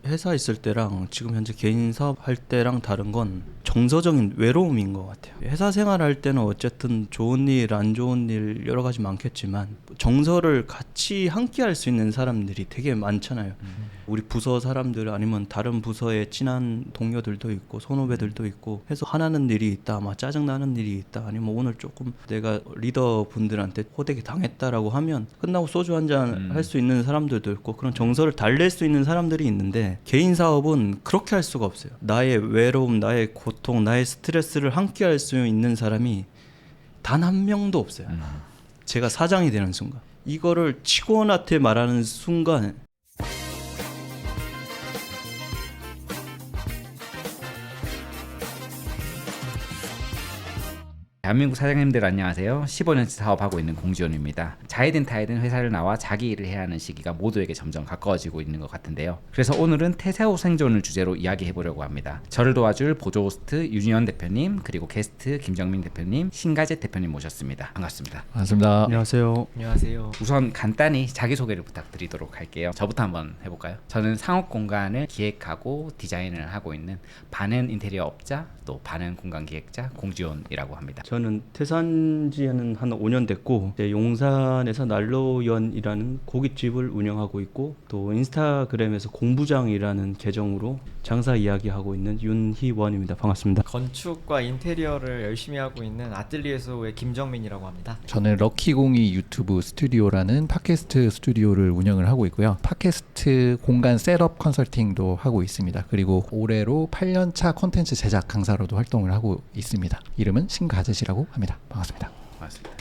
회사 있을 때랑 지금 현재 개인 사업할 때랑 다른 건 정서적인 외로움인 것 같아요. 회사 생활할 때는 어쨌든 좋은 일, 안 좋은 일 여러 가지 많겠지만 정서를 같이 함께 할 수 있는 사람들이 되게 많잖아요. 우리 부서 사람들 아니면 다른 부서에 친한 동료들도 있고 선후배들도 있고 해서 화나는 일이 있다, 막 짜증나는 일이 있다, 아니면 오늘 조금 내가 리더분들한테 호되게 당했다라고 하면 끝나고 소주 한잔 할 수 있는 사람들도 있고 그런 정서를 달랠 수 있는 사람들이 있는데 개인 사업은 그렇게 할 수가 없어요. 나의 외로움, 나의 고통, 나의 스트레스를 함께 할 수 있는 사람이 단 한 명도 없어요. 제가 사장이 되는 순간 이거를 직원한테 말하는 순간 대한민국 사장님들 안녕하세요. 15년째 사업하고 있는 공지원입니다. 자이든 타이든 회사를 나와 자기 일을 해야 하는 시기가 모두에게 점점 가까워지고 있는 것 같은데요. 그래서 오늘은 퇴사 후 생존을 주제로 이야기해 보려고 합니다. 저를 도와줄 보조 호스트 윤희원 대표님, 그리고 게스트 김정민 대표님, 신가재 대표님 모셨습니다. 반갑습니다. 반갑습니다. 안녕하세요. 안녕하세요. 우선 간단히 자기소개를 부탁드리도록 할게요. 저부터 한번 해볼까요? 저는 상업 공간을 기획하고 디자인을 하고 있는 반은 인테리어 업자, 또 반은 공간 기획자 공지원이라고 합니다. 저는 퇴사한 지는 한 5년 됐고 용산에서 난로연이라는 고깃집을 운영하고 있고 또 인스타그램에서 공부장이라는 계정으로 장사 이야기하고 있는 윤희원입니다. 반갑습니다. 건축과 인테리어를 열심히 하고 있는 아뜰리에소의 김정민이라고 합니다. 저는 럭키공이 유튜브 스튜디오라는 팟캐스트 스튜디오를 운영을 하고 있고요. 팟캐스트 공간 셋업 컨설팅도 하고 있습니다. 그리고 올해로 8년차 콘텐츠 제작 강사로도 활동을 하고 있습니다. 이름은 신가재시라고 합니다. 반갑습니다. 맞습니다.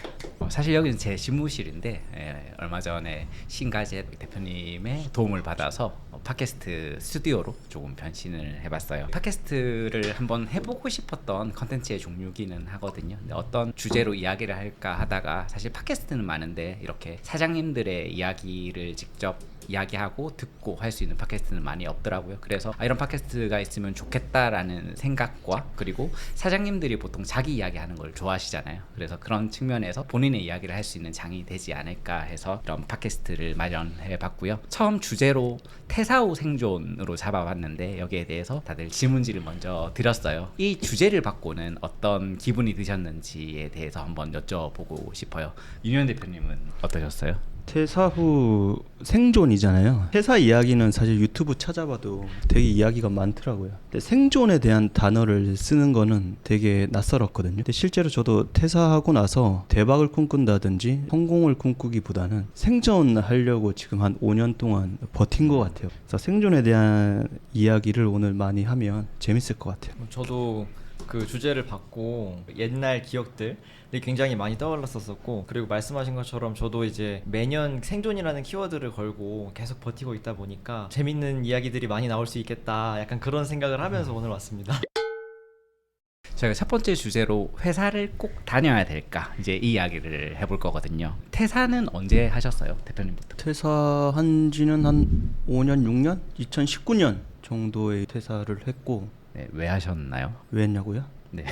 사실 여기는 제 집무실인데 얼마 전에 신가재 대표님의 도움을 받아서 팟캐스트 스튜디오로 조금 변신을 해봤어요. 팟캐스트를 한번 해보고 싶었던 컨텐츠의 종류기는 하거든요. 근데 어떤 주제로 이야기를 할까 하다가 사실 팟캐스트는 많은데 이렇게 사장님들의 이야기를 직접 이야기하고 듣고 할 수 있는 팟캐스트는 많이 없더라고요. 그래서 이런 팟캐스트가 있으면 좋겠다라는 생각과 그리고 사장님들이 보통 자기 이야기하는 걸 좋아하시잖아요. 그래서 그런 측면에서 본인의 이야기를 할 수 있는 장이 되지 않을까 해서 이런 팟캐스트를 마련해 봤고요. 처음 주제로 퇴사 후 생존으로 잡아봤는데 여기에 대해서 다들 질문지를 먼저 드렸어요. 이 주제를 받고는 어떤 기분이 드셨는지에 대해서 한번 여쭤보고 싶어요. 윤현 대표님은 어떠셨어요? 퇴사 후 생존이잖아요. 퇴사 이야기는 사실 유튜브 찾아봐도 되게 이야기가 많더라고요. 근데 생존에 대한 단어를 쓰는 거는 되게 낯설었거든요. 근데 실제로 저도 퇴사하고 나서 대박을 꿈꾼다든지 성공을 꿈꾸기보다는 생존하려고 지금 한 5년 동안 버틴 것 같아요. 그래서 생존에 대한 이야기를 오늘 많이 하면 재밌을 것 같아요. 저도 그 주제를 받고 옛날 기억들이 굉장히 많이 떠올랐었고, 그리고 말씀하신 것처럼 저도 이제 매년 생존이라는 키워드를 걸고 계속 버티고 있다 보니까 재밌는 이야기들이 많이 나올 수 있겠다, 약간 그런 생각을 하면서 오늘 왔습니다. 저희가 첫 번째 주제로 회사를 꼭 다녀야 될까 이제 이 이야기를 해볼 거거든요. 퇴사는 언제 하셨어요, 대표님부터? 퇴사한 지는 한 5년, 6년? 2019년 정도에 퇴사를 했고. 네, 왜 하셨나요? 왜 했냐고요? 네.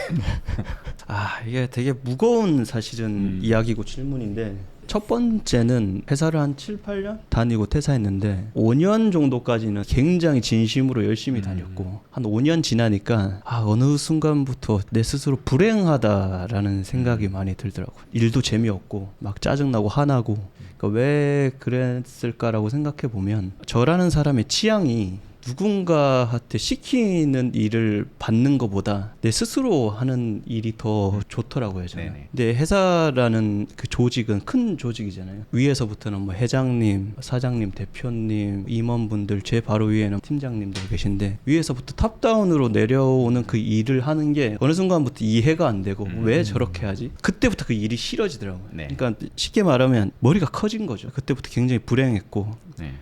이게 되게 무거운 사실은 이야기고 질문인데, 첫 번째는 회사를 한 7, 8년 다니고 퇴사했는데 5년 정도까지는 굉장히 진심으로 열심히 다녔고 한 5년 지나니까 어느 순간부터 내 스스로 불행하다라는 생각이 많이 들더라고요. 일도 재미없고 막 짜증나고 화나고. 그러니까 왜 그랬을까라고 생각해 보면 저라는 사람의 취향이 누군가한테 시키는 일을 받는 것보다 내 스스로 하는 일이 더 좋더라고요, 저는. 네네. 근데 회사라는 그 조직은 큰 조직이잖아요. 위에서부터는 뭐 회장님, 사장님, 대표님, 임원분들, 제 바로 위에는 팀장님들 계신데 위에서부터 탑다운으로 내려오는 그 일을 하는 게 어느 순간부터 이해가 안 되고 왜 저렇게 하지? 그때부터 그 일이 싫어지더라고요. 네. 그러니까 쉽게 말하면 머리가 커진 거죠. 그때부터 굉장히 불행했고. 네.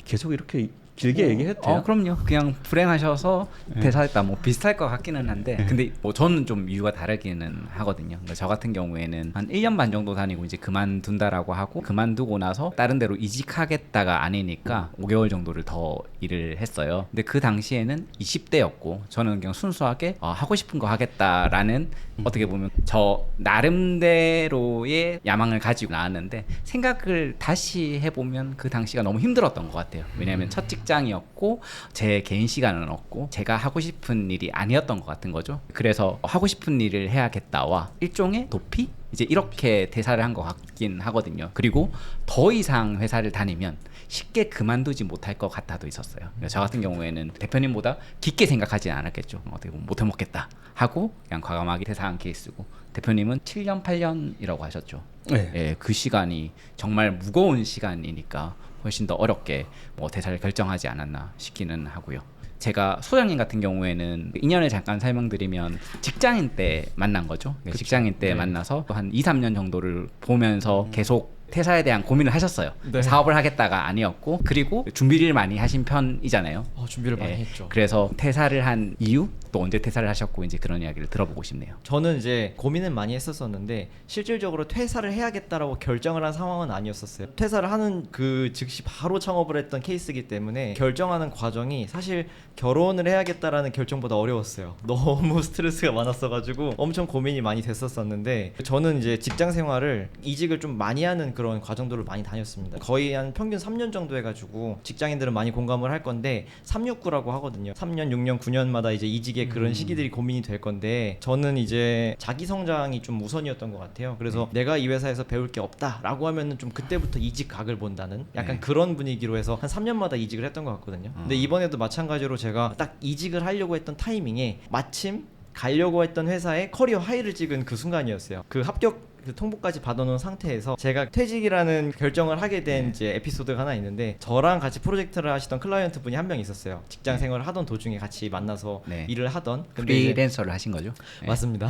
계속 이렇게 길게 얘기해도 돼요? 그럼요. 그냥 불행하셔서 퇴사했다 뭐 비슷할 것 같기는 한데 근데 뭐 저는 좀 이유가 다르기는 하거든요. 그러니까 저 같은 경우에는 한 1년 반 정도 다니고 이제 그만둔다라고 하고, 그만두고 나서 다른 데로 이직하겠다가 아니니까 5개월 정도를 더 일을 했어요. 근데 그 당시에는 20대였고 저는 그냥 순수하게 하고 싶은 거 하겠다라는 어떻게 보면 저 나름대로의 야망을 가지고 나왔는데, 생각을 다시 해보면 그 당시가 너무 힘들었던 것 같아요. 왜냐하면 첫 직장 직장이었고 제 개인 시간은 없고 제가 하고 싶은 일이 아니었던 것 같은 거죠. 그래서 하고 싶은 일을 해야겠다와 일종의 도피? 이제 이렇게 대사를 한 것 같긴 하거든요. 그리고 더 이상 회사를 다니면 쉽게 그만두지 못할 것 같아도 있었어요. 저 같은 경우에는 대표님보다 깊게 생각하진 않았겠죠. 어떻게 보면 못해 먹겠다 하고 그냥 과감하게 퇴사한 케이스고, 대표님은 7년 8년이라고 하셨죠. 네. 예, 그 시간이 정말 무거운 시간이니까 훨씬 더 어렵게 뭐 대사를 결정하지 않았나 싶기는 하고요. 제가 소장님 같은 경우에는 인연을 잠깐 설명드리면 직장인 때 만난 거죠. 직장인 때 만나서 한 2, 3년 정도를 보면서 계속 퇴사에 대한 고민을 하셨어요. 네. 사업을 하겠다가 아니었고, 그리고 준비를 많이 하신 편이잖아요. 준비를 많이 예, 했죠. 그래서 퇴사를 한 이유, 또 언제 퇴사를 하셨고 이제 그런 이야기를 들어보고 싶네요. 저는 이제 고민은 많이 했었었는데 실질적으로 퇴사를 해야겠다라고 결정을 한 상황은 아니었었어요. 퇴사를 하는 그 즉시 바로 창업을 했던 케이스이기 때문에 결정하는 과정이 사실 결혼을 해야겠다라는 결정보다 어려웠어요. 너무 스트레스가 많았어가지고 엄청 고민이 많이 됐었었는데, 저는 이제 직장 생활을 이직을 좀 많이 하는 그런 과정들을 많이 다녔습니다. 거의 한 평균 3년 정도 해가지고 직장인들은 많이 공감을 할 건데 369라고 하거든요. 3년, 6년, 9년마다 이제 이직의 그런 시기들이 고민이 될 건데, 저는 이제 자기 성장이 좀 우선이었던 것 같아요. 그래서 내가 이 회사에서 배울 게 없다라고 하면은 좀 그때부터 이직 각을 본다는 약간 그런 분위기로 해서 한 3년마다 이직을 했던 것 같거든요. 근데 이번에도 마찬가지로 제가 딱 이직을 하려고 했던 타이밍에 마침 가려고 했던 회사에 커리어 하이를 찍은 그 순간이었어요. 그 합격 그 통보까지 받아놓은 상태에서 제가 퇴직이라는 결정을 하게 된 이제 에피소드가 하나 있는데, 저랑 같이 프로젝트를 하시던 클라이언트 분이 한 명 있었어요. 직장 생활을 하던 도중에 같이 만나서 일을 하던. 근데 프리랜서를 하신 거죠? 맞습니다.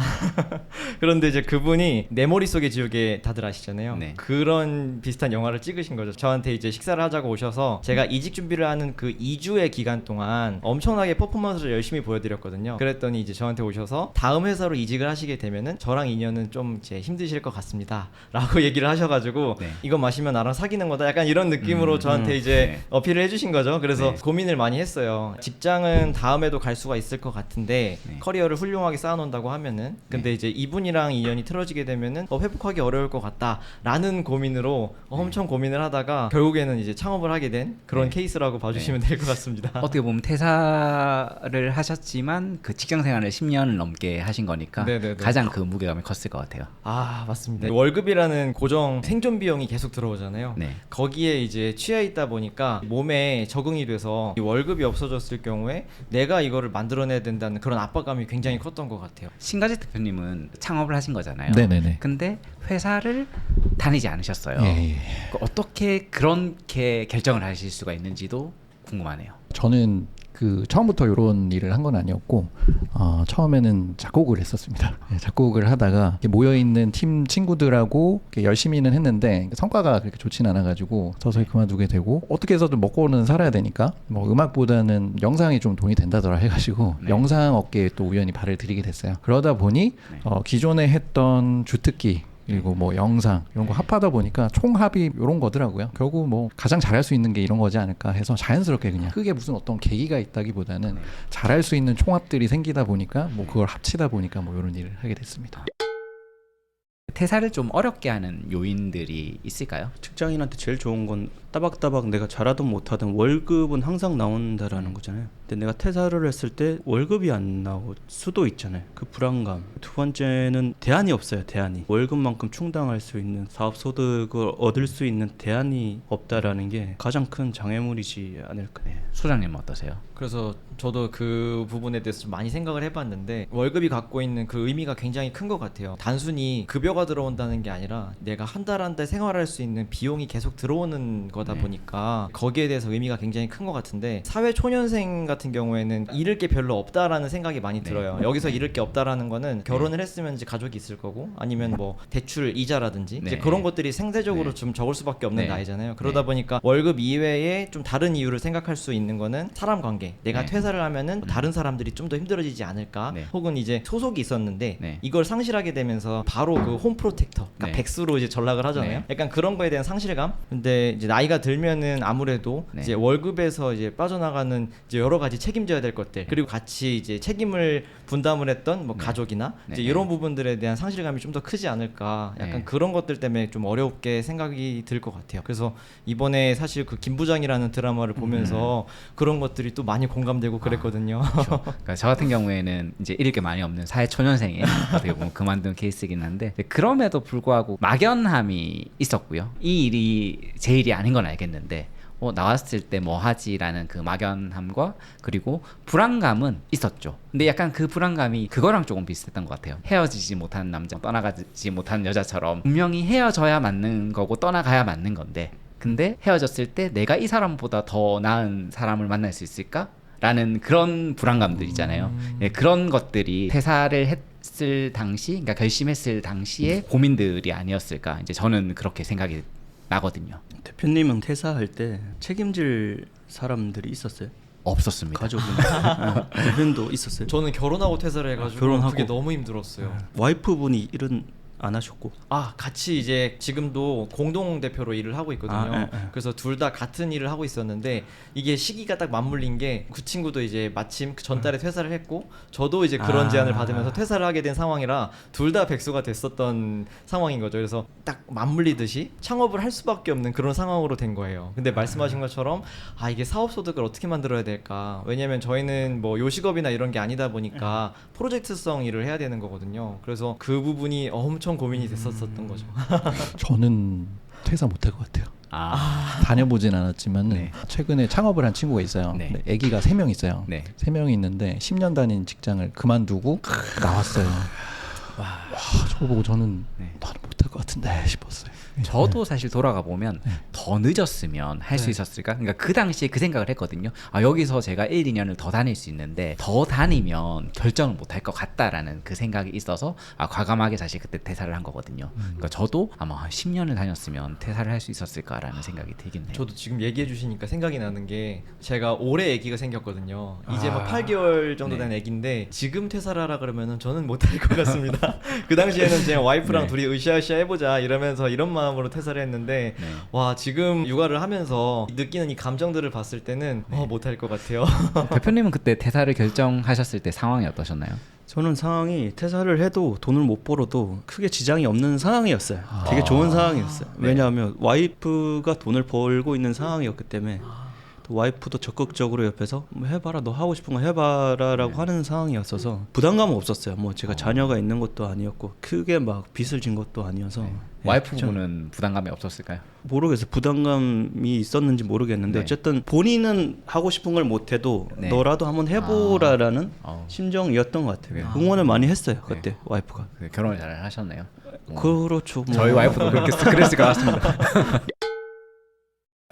그런데 이제 그분이 내 머릿속의 지우개 다들 아시잖아요. 네. 그런 비슷한 영화를 찍으신 거죠. 저한테 이제 식사를 하자고 오셔서 제가 이직 준비를 하는 그 2주의 기간 동안 엄청나게 퍼포먼스를 열심히 보여드렸거든요. 그랬더니 이제 저한테 오셔서 다음 회사로 이직을 하시게 되면은 저랑 인연은 좀 이제 힘드실 것 같습니다 라고 얘기를 하셔가지고 이거 마시면 나랑 사귀는 거다 약간 이런 느낌으로 저한테 이제 어필을 해주신 거죠. 그래서 고민을 많이 했어요. 직장은 다음에도 갈 수가 있을 것 같은데 커리어를 훌륭하게 쌓아놓는다고 하면은, 근데 이제 이분이랑 인연이 틀어지게 되면은 회복하기 어려울 것 같다 라는 고민으로 엄청 고민을 하다가 결국에는 이제 창업을 하게 된 그런 케이스라고 봐주시면 될 것 같습니다. 어떻게 보면 퇴사를 하셨지만 그 직장 생활을 10년을 넘게 하신 거니까 네네네. 가장 그 무게감이 컸을 것 같아요. 맞습니다. 월급이라는 고정 생존 비용이 계속 들어오잖아요. 네. 거기에 이제 취해 있다 보니까 몸에 적응이 돼서 이 월급이 없어졌을 경우에 내가 이거를 만들어내야 된다는 그런 압박감이 굉장히 컸던 것 같아요. 신가지 대표님은 창업을 하신 거잖아요. 네네네. 근데 회사를 다니지 않으셨어요. 예. 어떻게 그렇게 결정을 하실 수가 있는지도 궁금하네요. 저는 그 처음부터 이런 일을 한 건 아니었고 처음에는 작곡을 했었습니다. 작곡을 하다가 모여 있는 팀 친구들하고 열심히는 했는데 성과가 그렇게 좋지는 않아가지고 서서히 그만두게 되고, 어떻게 해서든 먹고는 살아야 되니까 뭐 음악보다는 영상이 좀 돈이 된다더라 해가지고 영상 업계에 또 우연히 발을 들이게 됐어요. 그러다 보니 기존에 했던 주특기 그리고 뭐 영상 이런 거 합하다 보니까 총합이 이런 거더라고요. 결국 뭐 가장 잘할 수 있는 게 이런 거지 않을까 해서 자연스럽게 그냥 크게 무슨 어떤 계기가 있다기보다는 잘할 수 있는 총합들이 생기다 보니까 뭐 그걸 합치다 보니까 뭐 이런 일을 하게 됐습니다. 퇴사를 좀 어렵게 하는 요인들이 있을까요? 직장인한테 제일 좋은 건 따박따박 내가 잘하든 못하든 월급은 항상 나온다라는 거잖아요. 근데 내가 퇴사를 했을 때 월급이 안 나올 수도 있잖아요. 그 불안감. 두 번째는 대안이 없어요. 대안이. 월급만큼 충당할 수 있는 사업 소득을 얻을 수 있는 대안이 없다라는 게 가장 큰 장애물이지 않을까. 소장님은 어떠세요? 그래서 저도 그 부분에 대해서 좀 많이 생각을 해봤는데, 월급이 갖고 있는 그 의미가 굉장히 큰 것 같아요. 단순히 급여가 들어온다는 게 아니라 내가 한 달 한 달 생활할 수 있는 비용이 계속 들어오는 거다 보니까 거기에 대해서 의미가 굉장히 큰 것 같은데, 사회 초년생 같은 경우에는 잃을 게 별로 없다라는 생각이 많이 들어요. 여기서 잃을 게 없다라는 거는 결혼을 했으면 이제 가족이 있을 거고, 아니면 뭐 대출 이자라든지 이제 그런 것들이 생태적으로 좀 적을 수밖에 없는 나이잖아요. 그러다 보니까 월급 이외에 좀 다른 이유를 생각할 수 있는 거는 사람 관계. 내가 퇴사를 하면은 다른 사람들이 좀 더 힘들어지지 않을까, 혹은 이제 소속이 있었는데 이걸 상실하게 되면서 바로 그 홈 프로텍터, 그러니까 네. 백수로 이제 전락을 하잖아요. 네. 약간 그런 거에 대한 상실감. 근데 이제 나이가 들면은 아무래도 네. 이제 월급에서 이제 빠져나가는 이제 여러 가지 책임져야 될 것들, 그리고 같이 이제 책임을 분담을 했던 뭐 네. 가족이나 네. 이제 이런 부분들에 대한 상실감이 좀 더 크지 않을까. 약간 네. 그런 것들 때문에 좀 어렵게 생각이 들 것 같아요. 그래서 이번에 사실 그 김부장이라는 드라마를 보면서 그런 것들이 또 많이 공감되고 그랬거든요. 그렇죠. 그러니까 저 같은 경우에는 이제 잃을 게 많이 없는 사회초년생의 어떻게 보면 그만둔 케이스이긴 한데 그럼에도 불구하고 막연함이 있었고요. 이 일이 제 일이 아닌 건 알겠는데 나왔을 때 뭐 하지라는 그 막연함과 그리고 불안감은 있었죠. 근데 약간 그 불안감이 그거랑 조금 비슷했던 것 같아요. 헤어지지 못한 남자, 떠나가지 못한 여자처럼 분명히 헤어져야 맞는 거고 떠나가야 맞는 건데 근데 헤어졌을 때 내가 이 사람보다 더 나은 사람을 만날 수 있을까? 라는 그런 불안감들 있잖아요. 예, 그런 것들이 퇴사를 했을 당시, 그러니까 결심했을 당시의 고민들이 아니었을까. 이제 저는 그렇게 생각이 나거든요. 대표님은 퇴사할 때 책임질 사람들이 있었어요? 없었습니다. 가족이나 대표님도 있었어요? 저는 결혼하고 퇴사를 해가지고 결혼하고. 그게 너무 힘들었어요. 와이프분이 일은 안 하셨고 같이 이제 지금도 공동 대표로 일을 하고 있거든요. 그래서 둘 다 같은 일을 하고 있었는데 이게 시기가 딱 맞물린 게 그 친구도 이제 마침 그 전달에 퇴사를 했고 저도 이제 그런 제안을 받으면서 퇴사를 하게 된 상황이라 둘 다 백수가 됐었던 상황인 거죠. 그래서 딱 맞물리듯이 창업을 할 수밖에 없는 그런 상황으로 된 거예요. 근데 말씀하신 것처럼 이게 사업 소득을 어떻게 만들어야 될까? 왜냐면 저희는 뭐 요식업이나 이런 게 아니다 보니까 프로젝트성 일을 해야 되는 거거든요. 그래서 그 부분이 엄청 고민이 됐었던 거죠. 저는 퇴사 못할 것 같아요. 다녀보진 않았지만 네. 최근에 창업을 한 친구가 있어요. 네. 근데 아기가 3명 있어요. 네. 3명이 있는데 10년 다닌 직장을 그만두고 나왔어요. 와, 저거 보고 저는 네. 나는 못할 것 같은데 싶었어요. 저도 사실 돌아가 보면 네. 더 늦었으면 할 수 있었을까? 그러니까 그 당시에 그 생각을 했거든요. 여기서 제가 1, 2년을 더 다닐 수 있는데 더 다니면 결정을 못할 것 같다라는 그 생각이 있어서 과감하게 사실 그때 퇴사를 한 거거든요. 그러니까 저도 아마 한 10년을 다녔으면 퇴사를 할 수 있었을까라는 생각이 들긴 해요. 저도 지금 얘기해 주시니까 생각이 나는 게 제가 올해 아기가 생겼거든요. 이제 막 8개월 정도 된 아기인데 지금 퇴사를 하라 그러면은 저는 못할 것 같습니다. 그 당시에는 제 와이프랑 네. 둘이 으쌰으쌰 해보자 이러면서 이런 마음으로 퇴사를 했는데 네. 와 지금 육아를 하면서 느끼는 이 감정들을 봤을 때는 못할 것 같아요. 대표님은 그때 퇴사를 결정하셨을 때 상황이 어떠셨나요? 저는 상황이 퇴사를 해도 돈을 못 벌어도 크게 지장이 없는 상황이었어요. 되게 좋은 상황이었어요. 네. 왜냐하면 와이프가 돈을 벌고 있는 상황이었기 때문에 또 와이프도 적극적으로 옆에서 뭐 해봐라, 너 하고 싶은 거 해봐라라고 하는 상황이었어서 부담감은 없었어요. 뭐 제가 자녀가 있는 것도 아니었고 크게 막 빚을 진 것도 아니어서 와이프분은 부담감이 없었을까요? 모르겠어요. 부담감이 있었는지 모르겠는데 네. 어쨌든 본인은 하고 싶은 걸 못해도 네. 너라도 한번 해보라라는 어. 심정이었던 것 같아요. 네. 응원을 많이 했어요. 그때 와이프가. 결혼을 잘 하셨네요. 그렇죠. 뭐. 저희 와이프도 그렇게 그랬을 것 같습니다.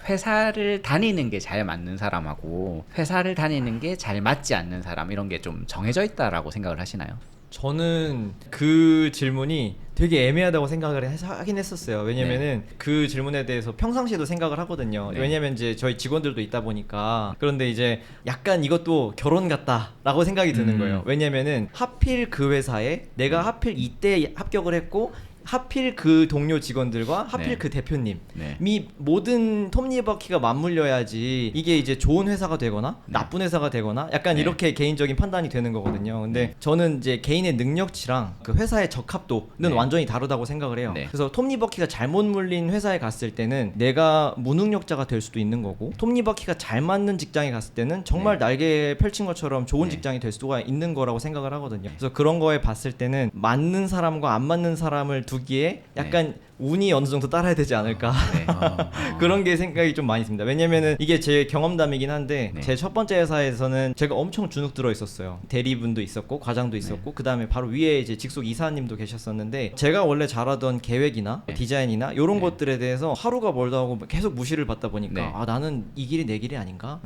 회사를 다니는 게 잘 맞는 사람하고 회사를 다니는 게 잘 맞지 않는 사람 이런 게 좀 정해져 있다라고 생각을 하시나요? 저는 그 질문이 되게 애매하다고 생각을 하긴 했었어요. 왜냐면은 그 질문에 대해서 평상시에도 생각을 하거든요. 네. 왜냐면 이제 저희 직원들도 있다 보니까. 그런데 이제 약간 이것도 결혼 같다라고 생각이 드는 거예요. 왜냐면은 하필 그 회사에 내가 하필 이때 합격을 했고 하필 그 동료 직원들과 하필 네. 그 대표님이 네. 모든 톱니바퀴가 맞물려야지 이게 이제 좋은 회사가 되거나 네. 나쁜 회사가 되거나 약간 네. 이렇게 개인적인 판단이 되는 거거든요. 근데 저는 이제 개인의 능력치랑 그 회사의 적합도는 네. 완전히 다르다고 생각을 해요. 네. 그래서 톱니바퀴가 잘못 물린 회사에 갔을 때는 내가 무능력자가 될 수도 있는 거고 톱니바퀴가 잘 맞는 직장에 갔을 때는 정말 네. 날개 펼친 것처럼 좋은 네. 직장이 될 수가 있는 거라고 생각을 하거든요. 그래서 그런 거에 봤을 때는 맞는 사람과 안 맞는 사람을 두기에 약간 운이 어느 정도 따라야 되지 않을까. 네. 그런 게 생각이 좀 많이 듭니다. 왜냐면은 이게 제 경험담이긴 한데 네. 제 첫 번째 회사에서는 제가 엄청 주눅 들어 있었어요. 대리분도 있었고 과장도 있었고 그 다음에 바로 위에 이제 직속 이사님도 계셨었는데 제가 원래 잘하던 계획이나 네. 디자인이나 이런 네. 것들에 대해서 하루가 멀다 하고 계속 무시를 받다 보니까 네. 나는 이 길이 내 길이 아닌가?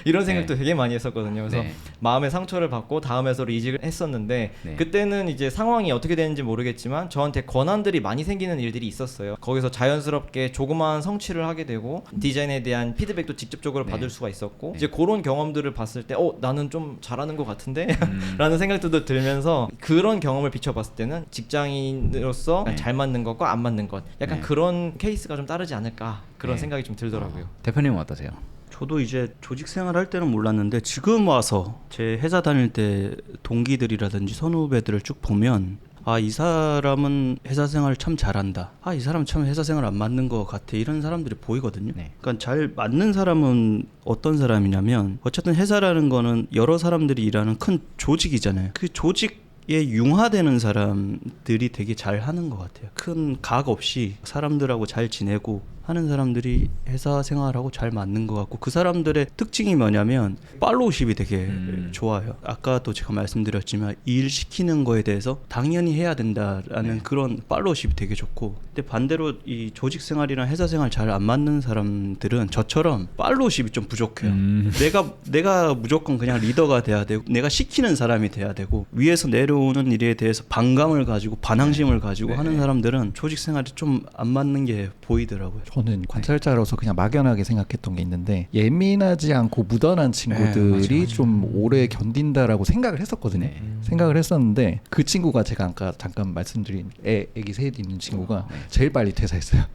이런 생각도 되게 많이 했었거든요. 그래서 네. 마음의 상처를 받고 다음 회사로 이직을 했었는데 네. 그때는 이제 상황이 어떻게 되는지 모르겠지만 저한테 권한들이 많이 생기는 일들이 일이 있었어요. 거기서 자연스럽게 조그마한 성취를 하게 되고 디자인에 대한 피드백도 직접적으로 네. 받을 수가 있었고 네. 이제 그런 경험들을 봤을 때 나는 좀 잘하는 것 같은데 라는 생각도 들면서 그런 경험을 비춰봤을 때는 직장인으로서 네. 잘 맞는 것과 안 맞는 것 약간 네. 그런 케이스가 좀 따르지 않을까 그런 네. 생각이 좀 들더라고요. 대표님은 어떠세요? 저도 이제 조직 생활할 때는 몰랐는데 지금 와서 제 회사 다닐 때 동기들이라든지 선후배들을 쭉 보면 이 사람은 회사 생활 참 잘한다. 이 사람은 참 회사 생활 안 맞는 것 같아. 이런 사람들이 보이거든요. 네. 그러니까 잘 맞는 사람은 어떤 사람이냐면 어쨌든 회사라는 거는 여러 사람들이 일하는 큰 조직이잖아요. 그 조직에 융화되는 사람들이 되게 잘 하는 것 같아요. 큰 각 없이 사람들하고 잘 지내고 하는 사람들이 회사 생활하고 잘 맞는 것 같고 그 사람들의 특징이 뭐냐면 팔로우십이 되게 좋아요. 아까도 제가 말씀드렸지만 일 시키는 거에 대해서 당연히 해야 된다라는 그런 팔로우십이 되게 좋고 근데 반대로 이 조직 생활이랑 회사 생활 잘 안 맞는 사람들은 저처럼 팔로우십이 좀 부족해요. 내가 무조건 그냥 리더가 돼야 되고 내가 시키는 사람이 돼야 되고 위에서 내려오는 일에 대해서 반감을 가지고 반항심을 가지고 하는 사람들은 조직 생활이 좀 안 맞는 게 보이더라고요. 저는 관찰자로서 그냥 막연하게 생각했던 게 있는데 예민하지 않고 무던한 친구들이 좀 오래 견딘다라고 생각을 했었거든요. 네. 생각을 했었는데 그 친구가 제가 아까 잠깐 말씀드린 애기 셋 있는 친구가 제일 빨리 퇴사했어요.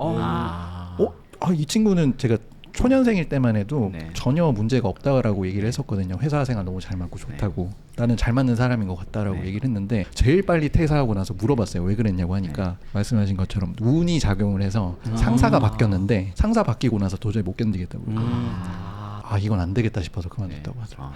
이 친구는 제가 초년생일 때만 해도 네. 전혀 문제가 없다라고 얘기를 했었거든요. 회사 생활 너무 잘 맞고 좋다고 나는 잘 맞는 사람인 것 같다라고 네. 얘기를 했는데 제일 빨리 퇴사하고 나서 물어봤어요. 왜 그랬냐고 하니까 말씀하신 것처럼 운이 작용을 해서 상사가 바뀌었는데 상사 바뀌고 나서 도저히 못 견디겠다고 이건 안 되겠다 싶어서 그만뒀다고 하더라고요.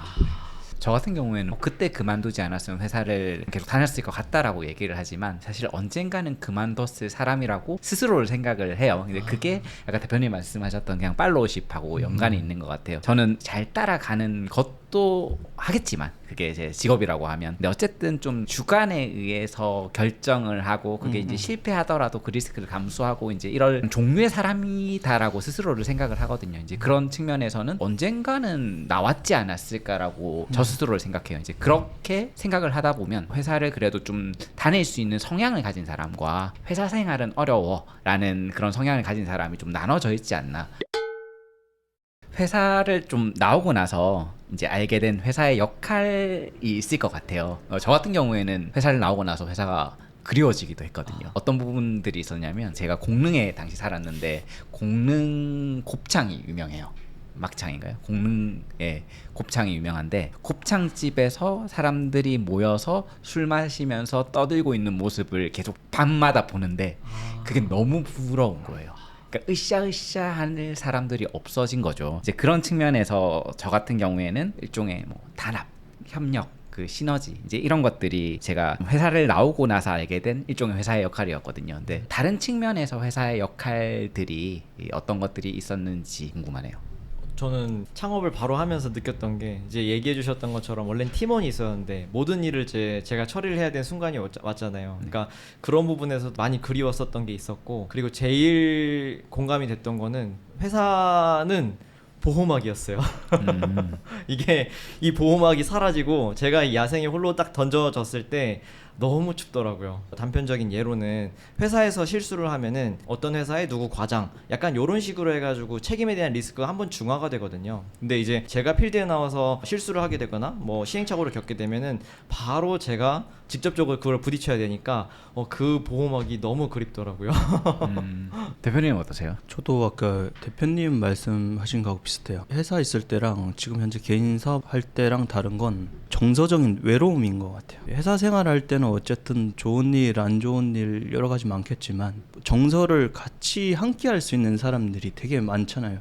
저 같은 경우에는 그때 그만두지 않았으면 회사를 계속 다녔을 것 같다라고 얘기를 하지만 사실 언젠가는 그만뒀을 사람이라고 스스로를 생각을 해요. 근데 그게 아까 대표님 말씀하셨던 그냥 팔로우십하고 연관이 있는 것 같아요. 저는 잘 따라가는 것도 하겠지만 그게 제 직업이라고 하면 근데 어쨌든 좀 주관에 의해서 결정을 하고 그게 이제 실패하더라도 그 리스크를 감수하고 이제 이럴 종류의 사람이다라고 스스로를 생각을 하거든요. 이제 그런 측면에서는 언젠가는 나왔지 않았을까라고 저 스스로를 생각해요. 이제 그렇게 생각을 하다 보면 회사를 그래도 좀 다닐 수 있는 성향을 가진 사람과 회사 생활은 어려워라는 그런 성향을 가진 사람이 좀 나눠져 있지 않나. 회사를 좀 나오고 나서 이제 알게 된 회사의 역할이 있을 것 같아요. 저 같은 경우에는 회사를 나오고 나서 회사가 그리워지기도 했거든요. 어떤 부분들이 있었냐면 제가 공릉에 당시 살았는데 공릉 곱창이 유명해요. 막창인가요? 공릉에 곱창이 유명한데 곱창집에서 사람들이 모여서 술 마시면서 떠들고 있는 모습을 계속 밤마다 보는데 그게 너무 부러운 거예요. 그러니까 으쌰으쌰 하는 사람들이 없어진 거죠. 이제 그런 측면에서 저 같은 경우에는 일종의 뭐 단합, 협력, 그 시너지 이제 이런 것들이 제가 회사를 나오고 나서 알게 된 일종의 회사의 역할이었거든요. 근데 다른 측면에서 회사의 역할들이 어떤 것들이 있었는지 궁금하네요. 저는 창업을 바로 하면서 느꼈던 게 이제 얘기해 주셨던 것처럼 원래는 팀원이 있었는데 모든 일을 제가 처리를 해야 되는 순간이 왔잖아요. 그러니까 그런 부분에서 많이 그리웠었던 게 있었고 그리고 제일 공감이 됐던 거는 회사는 보호막이었어요. 이게 이 보호막이 사라지고 제가 이 야생에 홀로 딱 던져졌을 때 너무 춥더라고요. 단편적인 예로는 회사에서 실수를 하면은 어떤 회사에 누구 과장 약간 요런 식으로 해가지고 책임에 대한 리스크가 한번 중화가 되거든요. 근데 이제 제가 필드에 나와서 실수를 하게 되거나 뭐 시행착오를 겪게 되면은 바로 제가 직접적으로 그걸 부딪혀야 되니까 그 보호막이 너무 그립더라고요. 대표님은 어떠세요? 저도 아까 대표님 말씀하신 거하고 비슷해요. 회사 있을 때랑 지금 현재 개인 사업 할 때랑 다른 건 정서적인 외로움인 것 같아요. 회사 생활할 때는 어쨌든 좋은 일, 안 좋은 일 여러 가지 많겠지만 정서를 같이 함께 할 수 있는 사람들이 되게 많잖아요.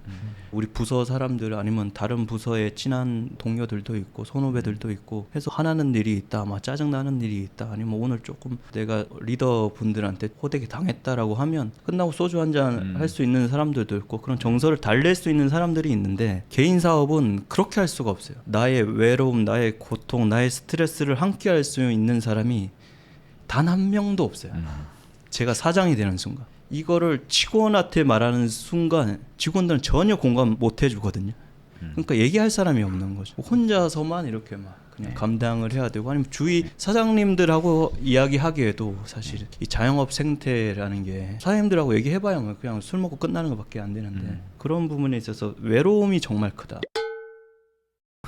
우리 부서 사람들 아니면 다른 부서에 친한 동료들도 있고 선후배들도 있고 해서 화나는 일이 있다, 막 짜증나는 일이 있다, 아니면 오늘 조금 내가 리더 분들한테 호되게 당했다라고 하면 끝나고 소주 한잔 할 수 있는 사람들도 있고 그런 정서를 달랠 수 있는 사람들이 있는데 개인 사업은 그렇게 할 수가 없어요. 나의 외로움, 나의 고통, 나의 스트레스를 함께 할 수 있는 사람이 단 한 명도 없어요. 제가 사장이 되는 순간 이거를 직원한테 말하는 순간 직원들은 전혀 공감 못 해주거든요. 그러니까 얘기할 사람이 없는 거죠. 혼자서만 이렇게 막 그냥 네. 감당을 해야 되고 아니면 주위 사장님들하고 이야기하기에도 사실 이 자영업 생태라는 게 사장님들하고 얘기해봐야 뭐 그냥 술 먹고 끝나는 것밖에 안 되는데 그런 부분에 있어서 외로움이 정말 크다.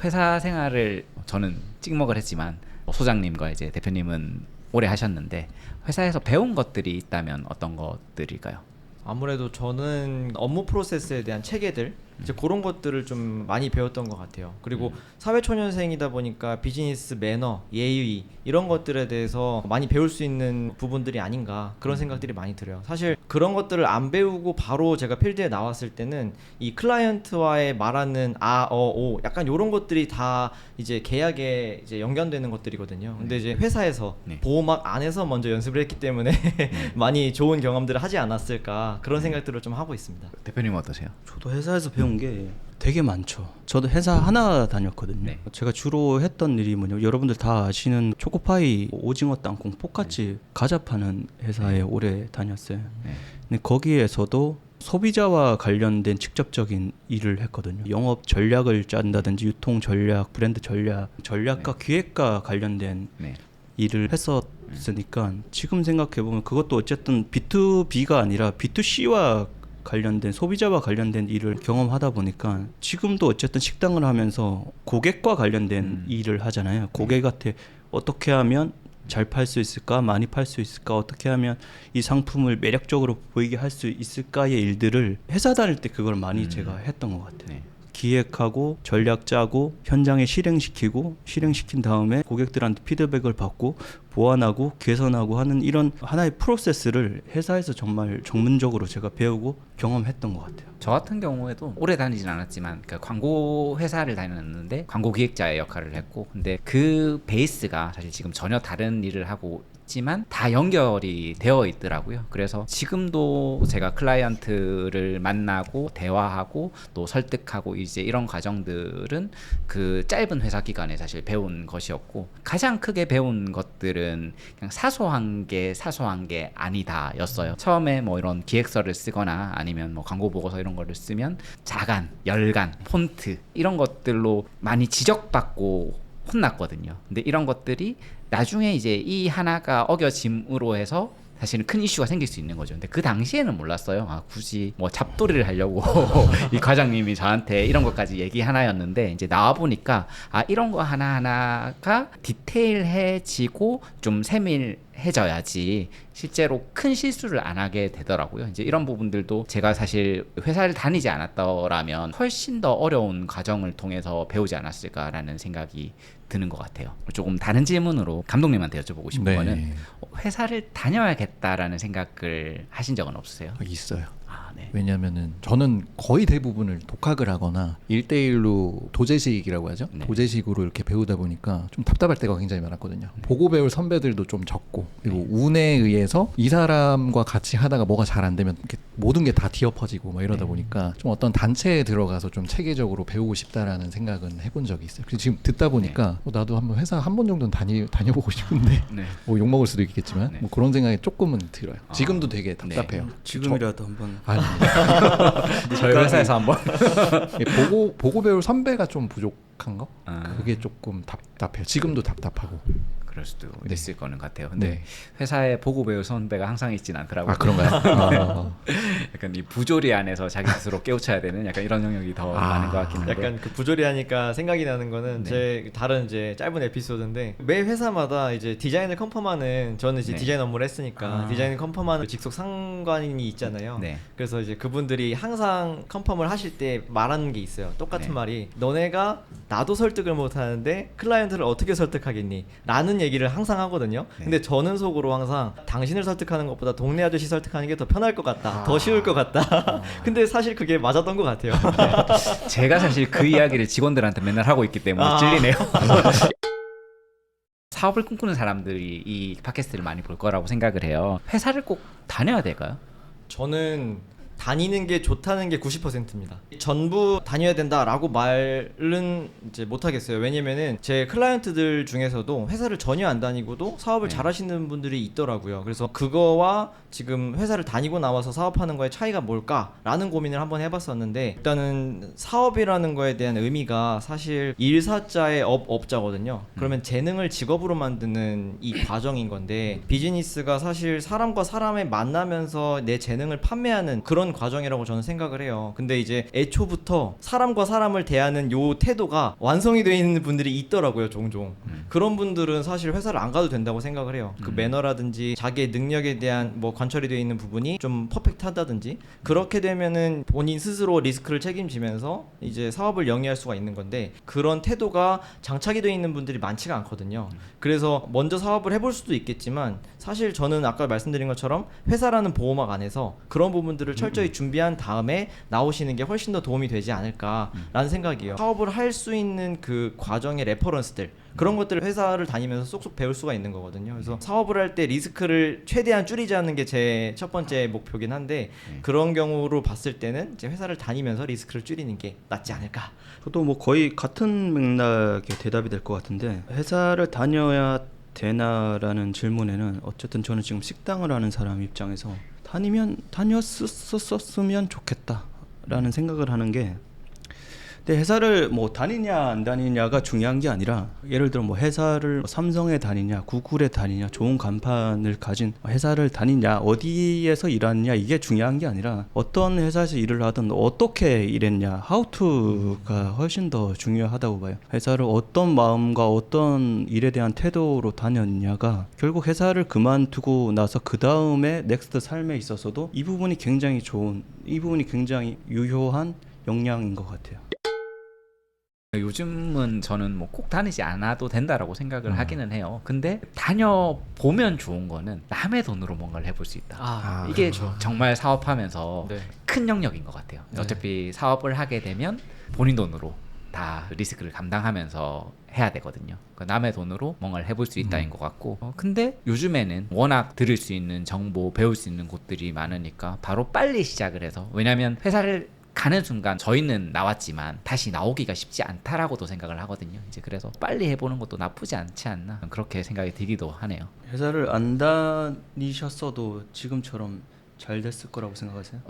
회사 생활을 저는 찍먹을 했지만 소장님과 이제 대표님은 오래 하셨는데 회사에서 배운 것들이 있다면 어떤 것들일까요? 아무래도 저는 업무 프로세스에 대한 체계들 이제 그런 것들을 좀 많이 배웠던 것 같아요. 그리고 사회초년생이다 보니까 비즈니스 매너, 예의 이런 것들에 대해서 많이 배울 수 있는 부분들이 아닌가 그런 생각들이 많이 들어요. 사실 그런 것들을 안 배우고 바로 제가 필드에 나왔을 때는 이 클라이언트와의 말하는 오 약간 이런 것들이 다 이제 계약에 이제 연관되는 것들이거든요. 근데 이제 회사에서 네. 보호막 안에서 먼저 연습을 했기 때문에 많이 좋은 경험들을 하지 않았을까 그런 생각들을 좀 하고 있습니다. 대표님 어떠세요? 저도 회사에서 배운 게 되게 많죠. 저도 회사 하나 다녔거든요. 네. 제가 주로 했던 일이 뭐냐면 여러분들 다 아시는 초코파이, 오징어 땅콩, 포카치 과자 파는 회사에 오래 다녔어요. 네. 근데 거기에서도 소비자와 관련된 직접적인 일을 했거든요. 영업 전략을 짠다든지 유통 전략, 브랜드 전략, 전략과 기획과 관련된 네. 일을 했었으니까 지금 생각해 보면 그것도 어쨌든 B2B가 아니라 B2C와 관련된 소비자와 관련된 일을 경험하다 보니까 지금도 어쨌든 식당을 하면서 고객과 관련된 일을 하잖아요. 고객한테 어떻게 하면 잘 팔 수 있을까, 많이 팔 수 있을까, 어떻게 하면 이 상품을 매력적으로 보이게 할 수 있을까의 일들을 회사 다닐 때 그걸 많이 제가 했던 것 같아요. 네. 기획하고 전략 짜고 현장에 실행시키고 실행시킨 다음에 고객들한테 피드백을 받고 보완하고 개선하고 하는 이런 하나의 프로세스를 회사에서 정말 전문적으로 제가 배우고 경험했던 것 같아요. 저 같은 경우에도 오래 다니진 않았지만 그러니까 광고 회사를 다녔는데 광고 기획자의 역할을 했고 근데 그 베이스가 사실 지금 전혀 다른 일을 하고 있지만 다 연결이 되어 있더라고요. 그래서 지금도 제가 클라이언트를 만나고 대화하고 또 설득하고 이제 이런 과정들은 그 짧은 회사 기간에 사실 배운 것이었고 가장 크게 배운 것들은 그냥 사소한 게 아니다였어요. 처음에 뭐 이런 기획서를 쓰거나 아니면 뭐 광고 보고서 이런 거를 쓰면 자간, 열간, 폰트 이런 것들로 많이 지적받고 혼났거든요. 근데 이런 것들이 나중에 이제 이 하나가 어겨짐으로 해서 사실은 큰 이슈가 생길 수 있는 거죠. 근데 그 당시에는 몰랐어요. 아, 굳이 뭐 잡돌이를 하려고 이 과장님이 저한테 이런 것까지 얘기 하나였는데 이제 나와 보니까 아, 이런 거 하나하나가 디테일해지고 좀 세밀해져야지 실제로 큰 실수를 안 하게 되더라고요. 이제 이런 부분들도 제가 사실 회사를 다니지 않았더라면 훨씬 더 어려운 과정을 통해서 배우지 않았을까라는 생각이 드는 것 같아요. 조금 다른 질문으로 감독님한테 여쭤보고 싶은 거는 회사를 다녀야겠다라는 생각을 하신 적은 없으세요? 있어요. 아, 네. 왜냐면은 저는 거의 대부분을 독학을 하거나 1대1로 도제식이라고 하죠. 네. 도제식으로 이렇게 배우다 보니까 좀 답답할 때가 굉장히 많았거든요. 보고 배울 선배들도 좀 적고 그리고 운에 의해서 이 사람과 같이 하다가 뭐가 잘 안 되면 이렇게 모든 게 다 뒤엎어지고 막 이러다 보니까 좀 어떤 단체에 들어가서 좀 체계적으로 배우고 싶다라는 생각은 해본 적이 있어요. 그래서 지금 듣다 보니까 나도 한번 회사 한 번 정도는 다녀보고 싶은데 네. 뭐 욕먹을 수도 있겠지만 네. 뭐 그런 생각이 조금은 들어요. 지금도 되게 네. 답답해요. 지금이라도 한번 아니, 저희 회사에서 한번 보고 배울 선배가 좀 부족한 거? 아. 그게 조금 답답해요. 지금도 답답하고. 그럴 수도 네. 있을 거는 같아요. 근데 네. 회사에 보고 배울 선배가 항상 있진 않더라고요. 아 그런가요? 약간 이 부조리 안에서 자기 스스로 깨우쳐야 되는 약간 이런 영역이 더 많은 것 같긴 한데. 약간 그 부조리하니까 생각이 나는 거는 네. 제 다른 이제 짧은 에피소드인데 매 회사마다 이제 디자인을 컨펌하는 저는 이제 네. 디자인 업무를 했으니까 아. 디자인을 컨펌하는 직속 상관인이 있잖아요. 네. 그래서 이제 그분들이 항상 컨펌을 하실 때 말하는 게 있어요. 똑같은 네. 말이 너네가 나도 설득을 못 하는데 클라이언트를 어떻게 설득하겠니? 라는 얘기를 항상 하거든요. 네. 근데 저는 속으로 항상 당신을 설득하는 것보다 동네 아저씨 설득하는 게 더 편할 것 같다. 더 쉬울 것 같다. 근데 사실 그게 맞았던 것 같아요. 제가 사실 그 이야기를 직원들한테 맨날 하고 있기 때문에 아. 찔리네요. 사업을 꿈꾸는 사람들이 이 팟캐스트를 많이 볼 거라고 생각을 해요. 회사를 꼭 다녀야 될까요? 저는 다니는 게 좋다는 게 90%입니다. 전부 다녀야 된다라고 말은 이제 못 하겠어요. 왜냐면은 제 클라이언트들 중에서도 회사를 전혀 안 다니고도 사업을 네. 잘하시는 분들이 있더라고요. 그래서 그거와 지금 회사를 다니고 나와서 사업하는 거의 차이가 뭘까라는 고민을 한번 해봤었는데, 일단은 사업이라는 거에 대한 의미가 사실 일사자의 업자거든요. 그러면 재능을 직업으로 만드는 이 과정인 건데, 비즈니스가 사실 사람과 사람의 만나면서 내 재능을 판매하는 그런 과정이라고 저는 생각을 해요. 근데 이제 애초부터 사람과 사람을 대하는 요 태도가 완성이 되어 있는 분들이 있더라고요, 종종. 그런 분들은 사실 회사를 안 가도 된다고 생각을 해요. 그 매너라든지 자기의 능력에 대한 뭐 관철이 되어 있는 부분이 좀 퍼펙트하다든지, 그렇게 되면은 본인 스스로 리스크를 책임지면서 이제 사업을 영위할 수가 있는 건데, 그런 태도가 장착이 되어 있는 분들이 많지가 않거든요. 그래서 먼저 사업을 해볼 수도 있겠지만, 사실 저는 아까 말씀드린 것처럼 회사라는 보호막 안에서 그런 부분들을 철저히 준비한 다음에 나오시는 게 훨씬 더 도움이 되지 않을까라는 생각이에요. 사업을 할 수 있는 그 과정의 레퍼런스들, 그런 것들을 회사를 다니면서 쏙쏙 배울 수가 있는 거거든요. 그래서 사업을 할 때 리스크를 최대한 줄이자는 게 제 첫 번째 목표긴 한데, 그런 경우로 봤을 때는 이제 회사를 다니면서 리스크를 줄이는 게 낫지 않을까. 저도 뭐 거의 같은 맥락의 대답이 될 것 같은데, 회사를 다녀야 되나라는 질문에는 어쨌든 저는 지금 식당을 하는 사람 입장에서 다녔었으면 좋겠다라는 생각을 하는 게, 근데 회사를 뭐 다니냐 안 다니냐가 중요한 게 아니라, 예를 들어 뭐 회사를 삼성에 다니냐 구글에 다니냐 좋은 간판을 가진 회사를 다니냐 어디에서 일하느냐 이게 중요한 게 아니라, 어떤 회사에서 일을 하든 어떻게 일했냐, how to가 훨씬 더 중요하다고 봐요. 회사를 어떤 마음과 어떤 일에 대한 태도로 다녔냐가 결국 회사를 그만두고 나서 그 다음에 넥스트 삶에 있어서도 이 부분이 굉장히 유효한 역량인 것 같아요. 요즘은 저는 뭐 꼭 다니지 않아도 된다라고 생각을 하기는 해요. 근데 다녀보면 좋은 거는 남의 돈으로 뭔가를 해볼 수 있다. 이게 그렇죠. 정말 사업하면서 네. 큰 영역인 것 같아요. 네. 어차피 사업을 하게 되면 본인 돈으로 다 리스크를 감당하면서 해야 되거든요. 그러니까 남의 돈으로 뭔가를 해볼 수 있다는 것 같고, 근데 요즘에는 워낙 들을 수 있는 정보, 배울 수 있는 곳들이 많으니까 바로 빨리 시작을 해서, 왜냐하면 회사를 가는 순간 저희는 나왔지만 다시 나오기가 쉽지 않다라고도 생각을 하거든요. 이제 그래서 빨리 해보는 것도 나쁘지 않지 않나, 그렇게 생각이 들기도 하네요. 회사를 안 다니셨어도 지금처럼 잘 됐을 거라고 생각하세요?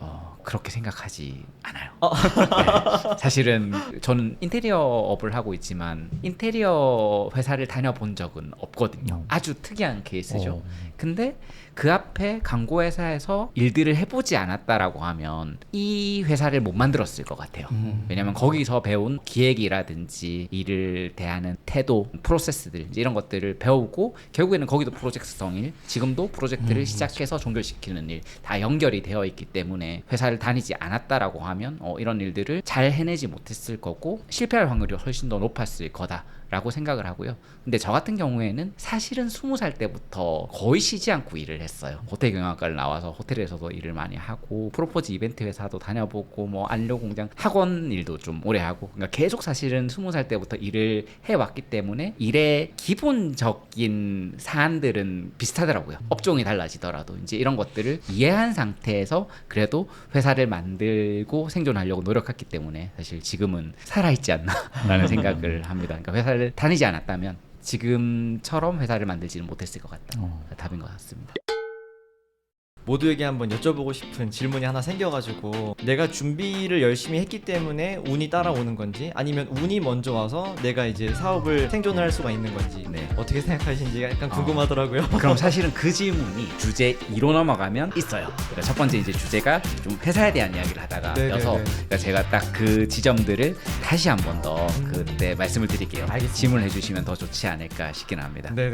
그렇게 생각하지 않아요. 네. 사실은 저는 인테리어업을 하고 있지만 인테리어 회사를 다녀본 적은 없거든요. 아주 특이한 케이스죠. 근데 그 앞에 광고 회사에서 일들을 해보지 않았다라고 하면 이 회사를 못 만들었을 것 같아요. 왜냐면 거기서 배운 기획이라든지 일을 대하는 태도, 프로세스들 이런 것들을 배우고, 결국에는 거기도 프로젝트성 일, 지금도 프로젝트를 시작해서 종결시키는 일 다 연결이 되어 있기 때문에, 회사를 다니지 않았다라고 하면 이런 일들을 잘 해내지 못했을 거고 실패할 확률이 훨씬 더 높았을 거다라고 생각을 하고요. 근데 저 같은 경우에는 사실은 20살 때부터 거의 쉬지 않고 일을 했어요. 호텔 경영학과를 나와서 호텔에서도 일을 많이 하고, 프로포즈 이벤트 회사도 다녀보고, 뭐 안료 공장 학원 일도 좀 오래 하고, 그러니까 계속 사실은 20살 때부터 일을 해왔기 때문에 일의 기본적인 사안들은 비슷하더라고요. 업종이 달라지더라도 이제 이런 것들을 이해한 상태에서 그래도 회사를 만들고 생존하려고 노력했기 때문에 사실 지금은 살아있지 않나라는 생각을 합니다. 그러니까 회사를 다니지 않았다면 지금처럼 회사를 만들지는 못했을 것 같다. 답인 것 같습니다. 모두에게 한번 여쭤보고 싶은 질문이 하나 생겨가지고, 내가 준비를 열심히 했기 때문에 운이 따라오는 건지, 아니면 운이 먼저 와서 내가 이제 사업을 생존을 할 수가 있는 건지, 네. 어떻게 생각하시는지 약간 궁금하더라고요. 그럼 사실은 그 질문이 주제 2로 넘어가면 있어요. 그러니까 첫 번째 이제 주제가 좀 회사에 대한 이야기를 하다가 네네네. 여서, 그러니까 제가 딱 그 지점들을 다시 한 번 더 그때 말씀을 드릴게요. 알겠습니다. 질문해 주시면 더 좋지 않을까 싶긴 합니다. 네네.